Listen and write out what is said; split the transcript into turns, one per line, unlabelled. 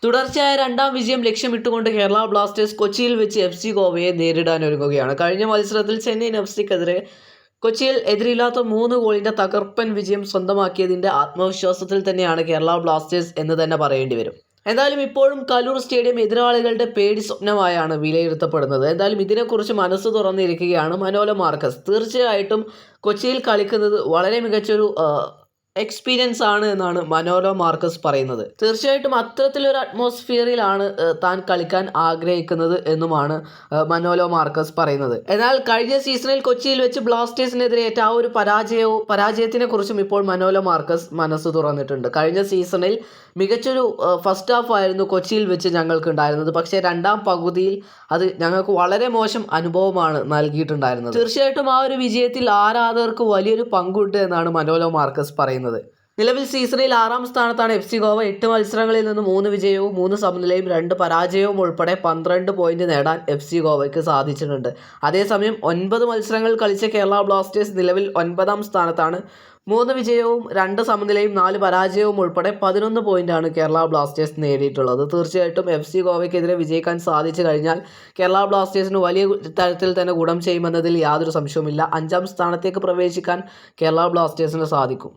തുടർച്ചയായ രണ്ടാം വിജയം ലക്ഷ്യമിട്ടുകൊണ്ട് കേരള ബ്ലാസ്റ്റേഴ്സ് കൊച്ചിയിൽ വെച്ച് FC ഗോവയെ നേരിടാനൊരുങ്ങുകയാണ്. കഴിഞ്ഞ മത്സരത്തിൽ ചെന്നൈയിൻ FCക്കെതിരെ കൊച്ചിയിൽ എതിരില്ലാത്ത 3 ഗോളിൻ്റെ തകർപ്പൻ വിജയം സ്വന്തമാക്കിയതിൻ്റെ ആത്മവിശ്വാസത്തിൽ തന്നെയാണ് കേരള ബ്ലാസ്റ്റേഴ്സ് എന്ന് തന്നെ പറയേണ്ടി വരും. എന്തായാലും ഇപ്പോഴും കലൂർ സ്റ്റേഡിയം എതിരാളികളുടെ പേടി സ്വപ്നമായാണ് വിലയിരുത്തപ്പെടുന്നത്. എന്തായാലും ഇതിനെക്കുറിച്ച് മനസ്സ് തുറന്നിരിക്കുകയാണ് മനോല മാർക്കസ്. തീർച്ചയായിട്ടും കൊച്ചിയിൽ കളിക്കുന്നത് വളരെ മികച്ചൊരു എക്സ്പീരിയൻസ് ആണ് എന്നാണ് മനോല മാർക്കസ് പറയുന്നത്. തീർച്ചയായിട്ടും അത്തരത്തിലൊരു അറ്റ്മോസ്ഫിയറിലാണ് താൻ കളിക്കാൻ ആഗ്രഹിക്കുന്നത് എന്നുമാണ് മനോല മാർക്കസ് പറയുന്നത്. എന്നാൽ കഴിഞ്ഞ സീസണിൽ കൊച്ചിയിൽ വെച്ച് ബ്ലാസ്റ്റേഴ്സിനെതിരെ ഏറ്റ ആ ഒരു പരാജയത്തിനെ കുറിച്ചും ഇപ്പോൾ മനോല മാർക്കസ് മനസ്സ് തുറന്നിട്ടുണ്ട്. കഴിഞ്ഞ സീസണിൽ മികച്ചൊരു ഫസ്റ്റ് ഹാഫ് ആയിരുന്നു കൊച്ചിയിൽ വെച്ച് ഞങ്ങൾക്ക് ഉണ്ടായിരുന്നത്. പക്ഷേ രണ്ടാം പകുതിയിൽ അത് ഞങ്ങൾക്ക് വളരെ മോശം അനുഭവമാണ് നൽകിയിട്ടുണ്ടായിരുന്നത്. തീർച്ചയായിട്ടും ആ ഒരു വിജയത്തിൽ ആരാധകർക്ക് വലിയൊരു പങ്കുണ്ട് എന്നാണ് മനോല മാർക്കസ് പറയുന്നത്. നിലവിൽ സീസണിൽ 6ാം സ്ഥാനത്താണ് FC ഗോവ. 8 മത്സരങ്ങളിൽ നിന്ന് 3 വിജയവും 3 സമനിലയും 2 പരാജയവും ഉൾപ്പെടെ 12 പോയിന്റ് നേടാൻ FC ഗോവയ്ക്ക് സാധിച്ചിട്ടുണ്ട്. അതേസമയം 9 മത്സരങ്ങൾ കളിച്ച കേരള ബ്ലാസ്റ്റേഴ്സ് നിലവിൽ 9ാം സ്ഥാനത്താണ്. 3 വിജയവും 2 സമനിലയും 4 പരാജയവും ഉൾപ്പെടെ 11 പോയിന്റാണ് കേരള ബ്ലാസ്റ്റേഴ്സ് നേടിയിട്ടുള്ളത്. തീർച്ചയായിട്ടും FC ഗോവയ്ക്കെതിരെ വിജയിക്കാൻ സാധിച്ചു കഴിഞ്ഞാൽ കേരള ബ്ലാസ്റ്റേഴ്സിന് വലിയ തരത്തിൽ തന്നെ ഗുണം ചെയ്യുമെന്നതിൽ യാതൊരു സംശയവുമില്ല. 5ാം സ്ഥാനത്തേക്ക് പ്രവേശിക്കാൻ കേരള ബ്ലാസ്റ്റേഴ്സിന് സാധിക്കും.